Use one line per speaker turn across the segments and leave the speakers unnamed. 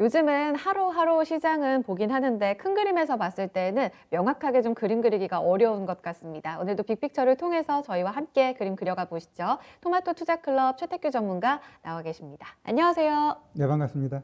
요즘은 하루하루 시장은 보긴 하는데 큰 그림에서 봤을 때는 명확하게 좀 그림 그리기가 어려운 것 같습니다. 오늘도 빅픽처를 통해서 저희와 함께 그림 그려가 보시죠. 토마토 투자클럽 최태규 전문가 나와 계십니다. 안녕하세요.
네, 반갑습니다.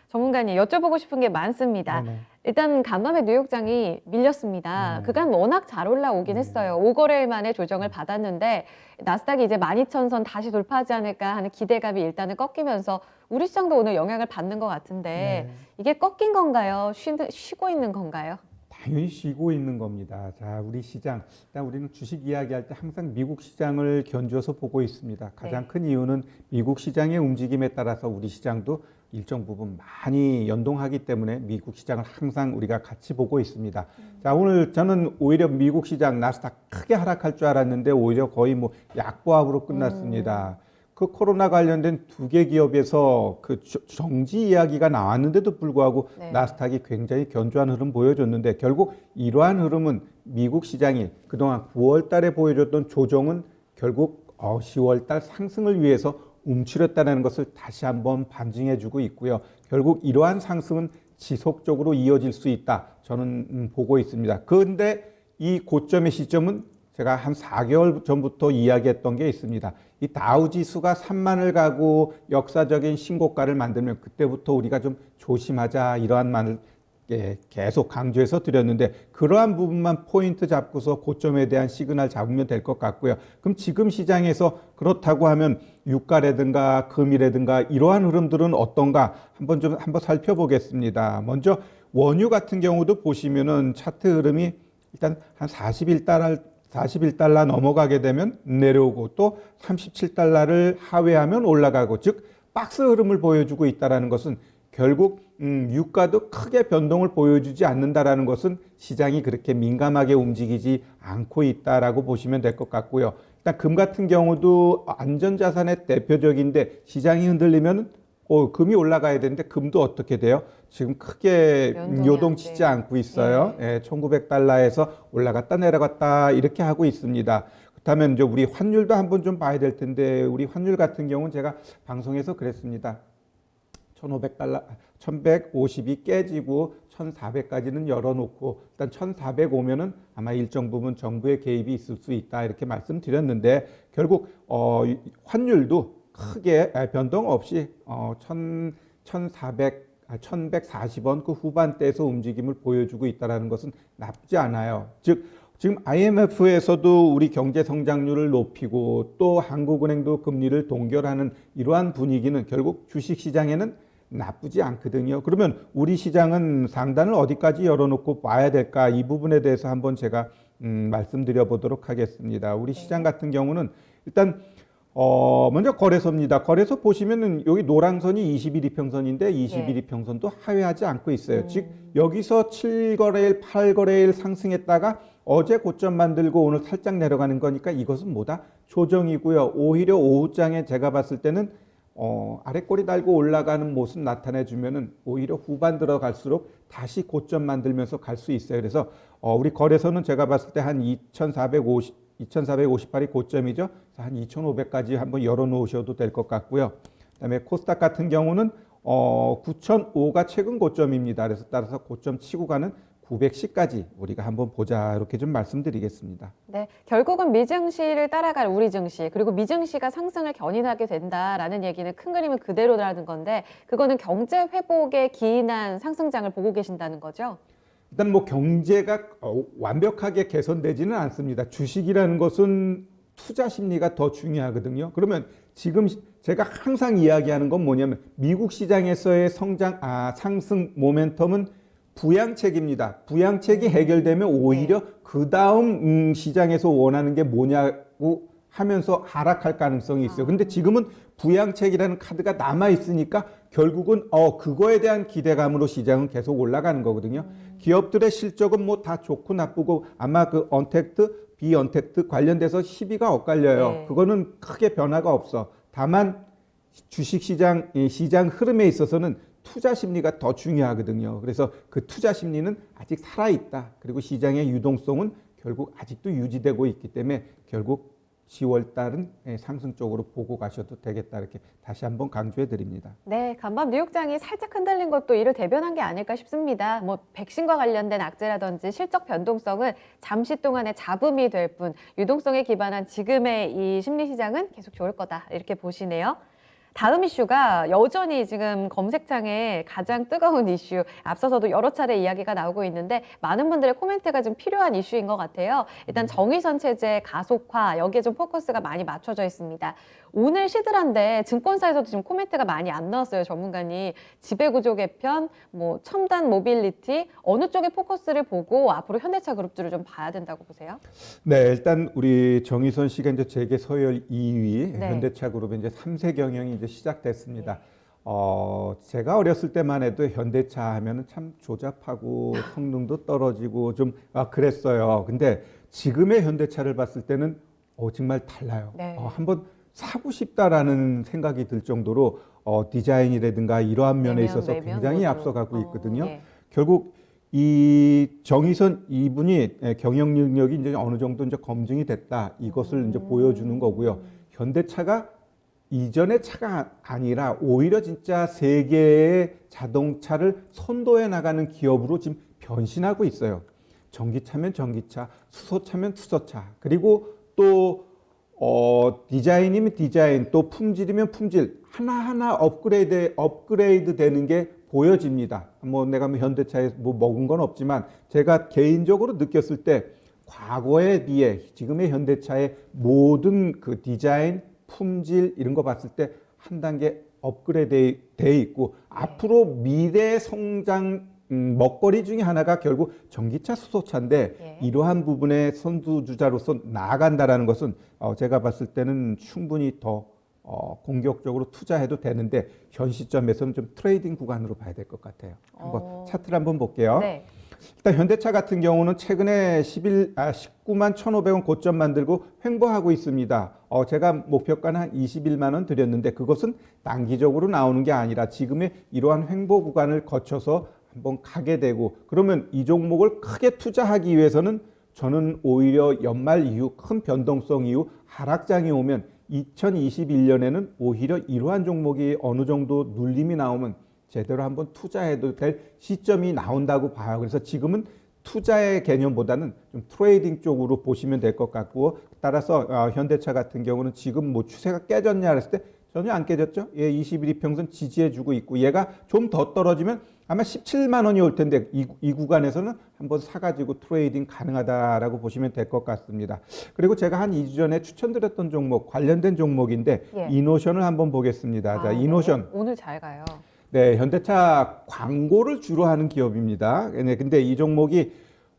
전문가님, 여쭤보고 싶은 게 많습니다.
네네.
일단 간밤에 뉴욕장이 밀렸습니다.
네네.
그간 워낙 잘 올라오긴
네.
했어요. 5거래일 만에 조정을 받았는데 나스닥이 이제 12,000선 다시 돌파하지 않을까 하는 기대감이 일단은 꺾이면서 우리 시장도 오늘 영향을 받는 것 같은데
네.
이게 꺾인 건가요? 쉬고 있는 건가요?
당연히 쉬고 있는 겁니다. 자, 우리 시장. 일단 우리는 주식 이야기할 때 항상 미국 시장을 견주어서 보고 있습니다. 가장
네.
큰 이유는 미국 시장의 움직임에 따라서 우리 시장도 일정 부분 많이 연동하기 때문에 미국 시장을 항상 우리가 같이 보고 있습니다. 자, 오늘 저는 오히려 미국 시장 나스닥 크게 하락할 줄 알았는데 오히려 거의 뭐 약보합으로 끝났습니다. 그 코로나 관련된 두 개 기업에서 그 정지 이야기가 나왔는데도 불구하고
네.
나스닥이 굉장히 견조한 흐름 보여줬는데 결국 이러한 흐름은 미국 시장이 그동안 9월 달에 보여줬던 조정은 결국 10월 달 상승을 위해서 움츠렸다는 것을 다시 한번 반증해주고 있고요. 결국 이러한 상승은 지속적으로 이어질 수 있다. 저는 보고 있습니다. 그런데 이 고점의 시점은 제가 한 4개월 전부터 이야기했던 게 있습니다. 이 다우 지수가 3만을 가고 역사적인 신고가를 만들면 그때부터 우리가 좀 조심하자 이러한 말을 계속 강조해서 드렸는데 그러한 부분만 포인트 잡고서 고점에 대한 시그널 잡으면 될 것 같고요. 그럼 지금 시장에서 그렇다고 하면 유가라든가 금이라든가 이러한 흐름들은 어떤가 한번 살펴보겠습니다. 먼저 원유 같은 경우도 보시면은 차트 흐름이 일단 한 41달러 넘어가게 되면 내려오고 또 37달러를 하회하면 올라가고 즉 박스 흐름을 보여주고 있다는 것은 결국 유가도 크게 변동을 보여주지 않는다라는 것은 시장이 그렇게 민감하게 움직이지 않고 있다라고 보시면 될 것 같고요. 일단 금 같은 경우도 안전자산의 대표적인데 시장이 흔들리면 금이 올라가야 되는데 금도 어떻게 돼요? 지금 크게 요동치지 않고 있어요. 예, 1900달러에서 올라갔다 내려갔다 이렇게 하고 있습니다. 그렇다면 이제 우리 환율도 한번 좀 봐야 될 텐데 우리 환율 같은 경우는 제가 방송에서 그랬습니다. 1500달러, 1150이 깨지고 1400까지는 열어놓고 일단 1400 오면은 아마 일정 부분 정부의 개입이 있을 수 있다 이렇게 말씀드렸는데 결국 환율도 크게 변동 없이 1140원 그 후반대에서 움직임을 보여주고 있다는 것은 나쁘지 않아요. 즉 지금 IMF에서도 우리 경제 성장률을 높이고 또 한국은행도 금리를 동결하는 이러한 분위기는 결국 주식시장에는 나쁘지 않거든요. 그러면 우리 시장은 상단을 어디까지 열어놓고 봐야 될까? 이 부분에 대해서 한번 제가 말씀드려 보도록 하겠습니다. 우리 시장 같은 경우는 일단 먼저 거래소입니다. 거래소 보시면은 여기 노란선이 21 이평선인데 21 이평선도 하회하지 않고 있어요. 즉 여기서 7거래일, 8거래일 상승했다가 어제 고점 만들고 오늘 살짝 내려가는 거니까 이것은 뭐다? 조정이고요. 오히려 오후장에 제가 봤을 때는 아래 꼬리 달고 올라가는 모습 나타내 주면은 오히려 후반 들어갈수록 다시 고점 만들면서 갈 수 있어요. 그래서 우리 거래소는 제가 봤을 때 한 2458이 고점이죠. 한 2500까지 한번 열어 놓으셔도 될 것 같고요. 그다음에 코스닥 같은 경우는 9005가 최근 고점입니다. 그래서 따라서 고점 치고 가는 910까지 우리가 한번 보자 이렇게 좀 말씀드리겠습니다.
네, 결국은 미증시를 따라갈 우리 증시 그리고 미증시가 상승을 견인하게 된다라는 얘기는 큰 그림은 그대로라는 건데 그거는 경제 회복에 기인한 상승장을 보고 계신다는 거죠?
일단 뭐 경제가 완벽하게 개선되지는 않습니다. 주식이라는 것은 투자 심리가 더 중요하거든요. 그러면 지금 제가 항상 이야기하는 건 뭐냐면 미국 시장에서의 상승 모멘텀은 부양책입니다. 부양책이 해결되면 오히려 그 다음 시장에서 원하는 게 뭐냐고 하면서 하락할 가능성이 있어요. 근데 지금은 부양책이라는 카드가 남아 있으니까 결국은 그거에 대한 기대감으로 시장은 계속 올라가는 거거든요. 기업들의 실적은 뭐 다 좋고 나쁘고 아마 그 언택트, 비언택트 관련돼서 시비가 엇갈려요.
네.
그거는 크게 변화가 없어. 다만 주식시장, 시장 흐름에 있어서는 투자 심리가 더 중요하거든요. 그래서 그 투자 심리는 아직 살아있다. 그리고 시장의 유동성은 결국 아직도 유지되고 있기 때문에 결국 10월 달은 상승 쪽으로 보고 가셔도 되겠다 이렇게 다시 한번 강조해 드립니다.
네, 간밤 뉴욕장이 살짝 흔들린 것도 이를 대변한 게 아닐까 싶습니다. 뭐 백신과 관련된 악재라든지 실적 변동성은 잠시 동안의 잡음이 될 뿐 유동성에 기반한 지금의 이 심리 시장은 계속 좋을 거다 이렇게 보시네요. 다음 이슈가 여전히 지금 검색창에 가장 뜨거운 이슈, 앞서서도 여러 차례 이야기가 나오고 있는데 많은 분들의 코멘트가 좀 필요한 이슈인 것 같아요. 일단 정의선 체제 가속화, 여기에 좀 포커스가 많이 맞춰져 있습니다. 오늘 시들한데 증권사에서도 지금 코멘트가 많이 안 나왔어요, 전문가님. 지배구조 개편, 뭐 첨단 모빌리티, 어느 쪽에 포커스를 보고 앞으로 현대차 그룹주를 좀 봐야 된다고 보세요?
네, 일단 우리 정의선 씨가 이제 재계 서열 2위,
네.
현대차 그룹의 이제 3세 경영이 이제 시작됐습니다. 제가 어렸을 때만 해도 현대차 하면은 참 조잡하고 성능도 떨어지고 좀 그랬어요. 근데 지금의 현대차를 봤을 때는 정말 달라요.
네.
한번 사고 싶다라는 생각이 들 정도로 디자인이라든가 이러한 면에 있어서 굉장히
모두.
앞서가고 있거든요.
예.
결국 이 정의선 이분이 경영 능력이 이제 어느 정도 이제 검증이 됐다 이것을 이제 보여주는 거고요. 현대차가 이전의 차가 아니라 오히려 진짜 세계의 자동차를 선도해 나가는 기업으로 지금 변신하고 있어요. 전기차면 전기차, 수소차면 수소차, 그리고 또 디자인이면 디자인, 또 품질이면 품질 하나하나 업그레이드 되는 게 보여집니다. 뭐 내가 뭐 현대차에 뭐 먹은 건 없지만 제가 개인적으로 느꼈을 때 과거에 비해 지금의 현대차의 모든 그 디자인, 품질 이런 거 봤을 때 한 단계 업그레이드 돼 있고 앞으로 미래 성장 먹거리 중에 하나가 결국 전기차 수소차인데 이러한 부분에 선두주자로서 나아간다라는 것은 제가 봤을 때는 충분히 더 공격적으로 투자해도 되는데 현 시점에서는 좀 트레이딩 구간으로 봐야 될 것 같아요. 한번 차트를 한번 볼게요.
네.
일단 현대차 같은 경우는 최근에 19만 1,500원 고점 만들고 횡보하고 있습니다. 제가 목표가는 한 21만 원 드렸는데 그것은 단기적으로 나오는 게 아니라 지금의 이러한 횡보 구간을 거쳐서 한번 가게 되고 그러면 이 종목을 크게 투자하기 위해서는 저는 오히려 연말 이후 큰 변동성 이후 하락장이 오면 2021년에는 오히려 이러한 종목이 어느 정도 눌림이 나오면 제대로 한번 투자해도 될 시점이 나온다고 봐요. 그래서 지금은 투자의 개념보다는 좀 트레이딩 쪽으로 보시면 될 것 같고 따라서 현대차 같은 경우는 지금 뭐 추세가 깨졌냐 그랬을 때 전혀 안 깨졌죠. 21 이평선 지지해주고 있고 얘가 좀 더 떨어지면 아마 17만 원이 올 텐데 이 구간에서는 한번 사가지고 트레이딩 가능하다라고 보시면 될 것 같습니다. 그리고 제가 한 2주 전에 추천드렸던 종목 관련된 종목인데 이노션을 한번 보겠습니다. 자, 이노션.
네. 오늘 잘 가요.
네, 현대차 광고를 주로 하는 기업입니다. 네, 근데 이 종목이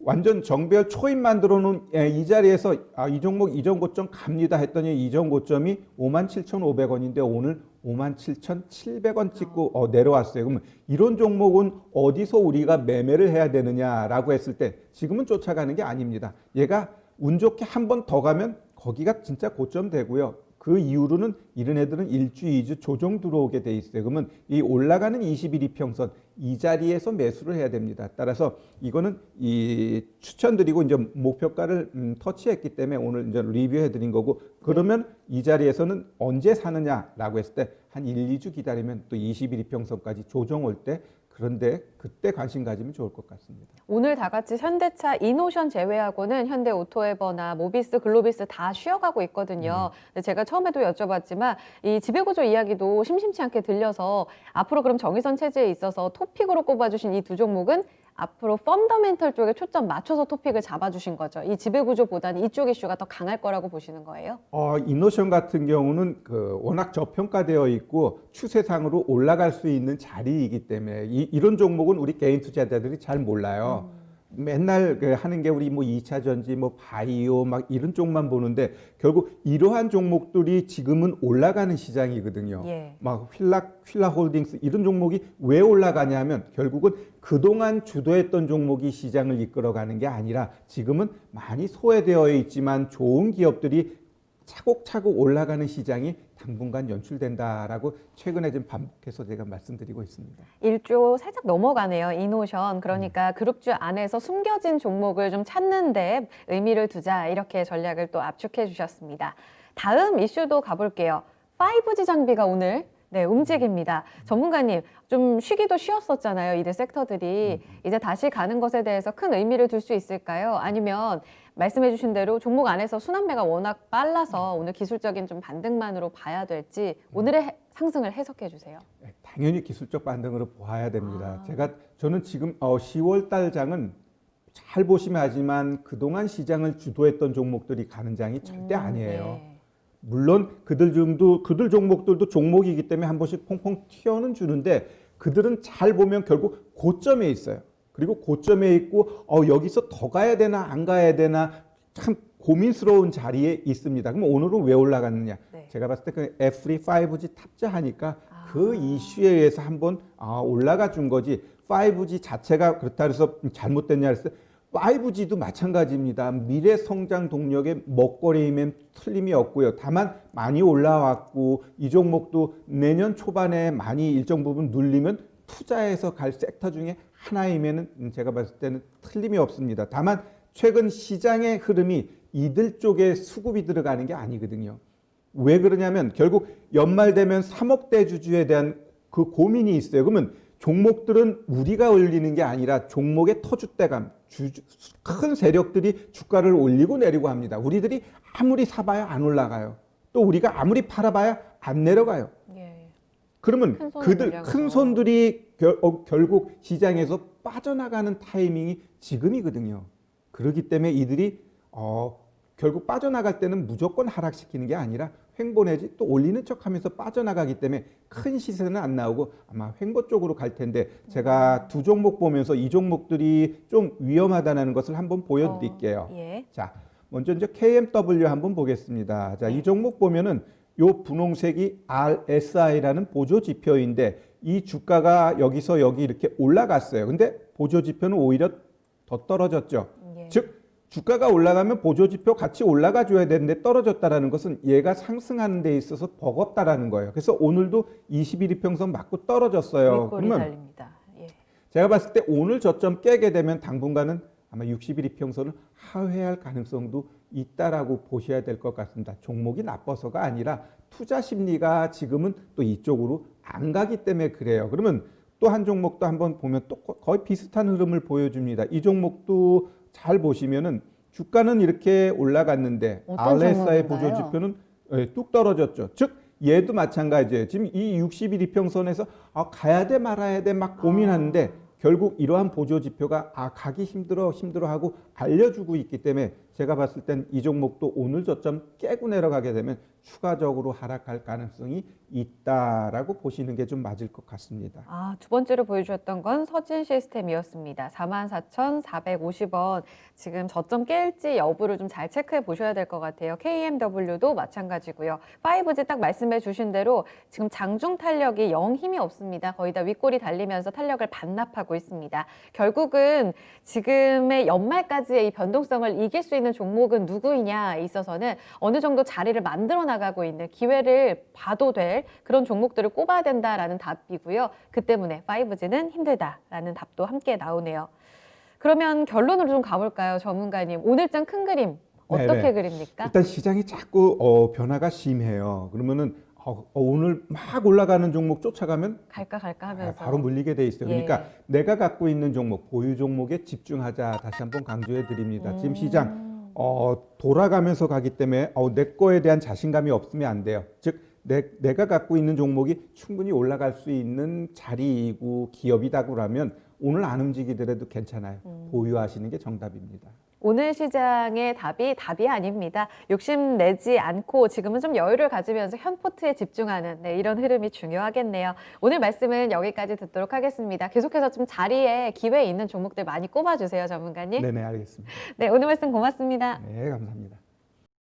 완전 정배열 초입 만들어 놓은 이 자리에서 이 종목 이전 고점 갑니다 했더니 이전 고점이 57,500원인데 오늘 57,700원 찍고 내려왔어요. 그러면 이런 종목은 어디서 우리가 매매를 해야 되느냐라고 했을 때 지금은 쫓아가는 게 아닙니다. 얘가 운 좋게 한 번 더 가면 거기가 진짜 고점 되고요. 그 이후로는 이런 애들은 1주, 2주 조정 들어오게 돼 있어요. 그러면 이 올라가는 21 이평선 이 자리에서 매수를 해야 됩니다. 따라서 이거는 이 추천드리고 이제 목표가를 터치했기 때문에 오늘 이제 리뷰해 드린 거고 그러면 이 자리에서는 언제 사느냐라고 했을 때 한 1, 2주 기다리면 또 21 이평선까지 조정 올 때 그런데 그때 관심 가지면 좋을 것 같습니다.
오늘 다 같이 현대차 이노션 제외하고는 현대 오토에버나 모비스, 글로비스 다 쉬어가고 있거든요. 근데 제가 처음에도 여쭤봤지만 이 지배구조 이야기도 심심치 않게 들려서 앞으로 그럼 정의선 체제에 있어서 토픽으로 꼽아주신 이 두 종목은 앞으로 펀더멘털 쪽에 초점 맞춰서 토픽을 잡아주신 거죠. 이 지배구조보다는 이쪽 이슈가 더 강할 거라고 보시는 거예요?
이노션 같은 경우는 워낙 저평가되어 있고 추세상으로 올라갈 수 있는 자리이기 때문에 이런 종목은 우리 개인 투자자들이 잘 몰라요. 맨날 하는 게 우리 뭐 2차 전지, 뭐 바이오 막 이런 쪽만 보는데 결국 이러한 종목들이 지금은 올라가는 시장이거든요. 막 휠라 홀딩스 이런 종목이 왜 올라가냐면 결국은 그동안 주도했던 종목이 시장을 이끌어가는 게 아니라 지금은 많이 소외되어 있지만 좋은 기업들이 차곡차곡 올라가는 시장이 당분간 연출된다라고 최근에 좀 반복해서 제가 말씀드리고 있습니다.
1조 살짝 넘어가네요. 이노션. 그러니까 그룹주 안에서 숨겨진 종목을 좀 찾는 데 의미를 두자 이렇게 전략을 또 압축해 주셨습니다. 다음 이슈도 가볼게요. 5G 장비가 오늘 움직입니다. 전문가님, 좀 쉬기도 쉬었었잖아요. 이들 섹터들이. 이제 다시 가는 것에 대해서 큰 의미를 둘 수 있을까요? 아니면 말씀해 주신 대로 종목 안에서 순환매가 워낙 빨라서 오늘 기술적인 좀 반등만으로 봐야 될지 오늘의 상승을 해석해 주세요.
네, 당연히 기술적 반등으로 보아야 됩니다.
아.
저는 지금 10월 달 장은 잘 보시면 알지만 그동안 시장을 주도했던 종목들이 가는 장이 절대 아니에요.
예.
물론 그들 종목들도 종목이기 때문에 한 번씩 퐁퐁 튀어는 주는데 그들은 잘 보면 결국 고점에 있어요. 그리고 고점에 있고 여기서 더 가야 되나 안 가야 되나 참 고민스러운 자리에 있습니다. 그럼 오늘은 왜 올라갔느냐?
네.
제가 봤을 때 그 F3 5G 탑재하니까 그 이슈에 의해서 한번 올라가 준 거지 5G 자체가 그렇다 해서 잘못됐냐 했을 때 5G도 마찬가지입니다. 미래 성장 동력의 먹거리이면 틀림이 없고요. 다만 많이 올라왔고 이 종목도 내년 초반에 많이 일정 부분 눌리면 투자해서 갈 섹터 중에 하나이면은 제가 봤을 때는 틀림이 없습니다. 다만 최근 시장의 흐름이 이들 쪽에 수급이 들어가는 게 아니거든요. 왜 그러냐면 결국 연말 되면 3억 대주주에 대한 그 고민이 있어요. 그러면 종목들은 우리가 올리는 게 아니라 종목의 터줏대감, 큰 세력들이 주가를 올리고 내리고 합니다. 우리들이 아무리 사봐야 안 올라가요. 또 우리가 아무리 팔아봐야 안 내려가요.
예.
그러면
큰
큰 손들이 결국 시장에서 빠져나가는 타이밍이 지금이거든요. 그렇기 때문에 이들이 결국 빠져나갈 때는 무조건 하락시키는 게 아니라 횡보 내지 또 올리는 척하면서 빠져나가기 때문에 큰 시세는 안 나오고 아마 횡보 쪽으로 갈 텐데 제가 두 종목 보면서 이 종목들이 좀 위험하다는 것을 한번 보여드릴게요.
예.
자, 먼저 이제 KMW 한번 보겠습니다. 자, 이 종목 보면은 요 분홍색이 RSI라는 보조 지표인데 이 주가가 여기서 여기 이렇게 올라갔어요. 근데 보조 지표는 오히려 더 떨어졌죠.
예.
즉 주가가 올라가면 보조지표 같이 올라가 줘야 되는데 떨어졌다라는 것은 얘가 상승하는 데 있어서 버겁다라는 거예요. 그래서 오늘도 21 이평선 맞고 떨어졌어요.
윗골이
그러면
달립니다. 예.
제가 봤을 때 오늘 저점 깨게 되면 당분간은 아마 61 이평선을 하회할 가능성도 있다라고 보셔야 될 것 같습니다. 종목이 나빠서가 아니라 투자 심리가 지금은 또 이쪽으로 안 가기 때문에 그래요. 그러면 또 한 종목도 한번 보면 또 거의 비슷한 흐름을 보여줍니다. 이 종목도 잘 보시면은 주가는 이렇게 올라갔는데 RSI 보조 지표는 뚝 떨어졌죠. 즉 얘도 마찬가지예요. 지금 이 60일 이평선에서 가야 돼 말아야 돼 막 고민하는데 결국 이러한 보조 지표가 가기 힘들어하고 알려주고 있기 때문에 제가 봤을 땐 이 종목도 오늘 저점 깨고 내려가게 되면 추가적으로 하락할 가능성이 있다라고 보시는 게 좀 맞을 것 같습니다.
두 번째로 보여주셨던 건 서진 시스템이었습니다. 44,450원. 지금 저점 깰지 여부를 좀 잘 체크해 보셔야 될 것 같아요. KMW도 마찬가지고요. 5G 딱 말씀해 주신 대로 지금 장중 탄력이 영 힘이 없습니다. 거의 다 윗골이 달리면서 탄력을 반납하고 있습니다. 결국은 지금의 연말까지의 이 변동성을 이길 수 있는 종목은 누구이냐에 있어서는 어느 정도 자리를 만들어 나가고 있는 기회를 봐도 될 그런 종목들을 꼽아야 된다라는 답이고요. 그 때문에 5G는 힘들다라는 답도 함께 나오네요. 그러면 결론으로 좀 가볼까요, 전문가님? 오늘장 큰 그림 어떻게
네네.
그립니까?
일단 시장이 자꾸 변화가 심해요. 그러면은 오늘 막 올라가는 종목 쫓아가면
갈까 하면서
바로 물리게 돼 있어요. 그러니까 내가 갖고 있는 종목, 보유 종목에 집중하자 다시 한번 강조해 드립니다. 지금 시장 돌아가면서 가기 때문에 내 거에 대한 자신감이 없으면 안 돼요. 즉 내가 갖고 있는 종목이 충분히 올라갈 수 있는 자리이고 기업이다고 하면 오늘 안 움직이더라도 괜찮아요. 보유하시는 게 정답입니다.
오늘 시장의 답이 아닙니다. 욕심내지 않고 지금은 좀 여유를 가지면서 현포트에 집중하는 이런 흐름이 중요하겠네요. 오늘 말씀은 여기까지 듣도록 하겠습니다. 계속해서 좀 자리에 기회 있는 종목들 많이 꼽아주세요, 전문가님.
네네, 알겠습니다.
네, 오늘 말씀 고맙습니다.
네, 감사합니다.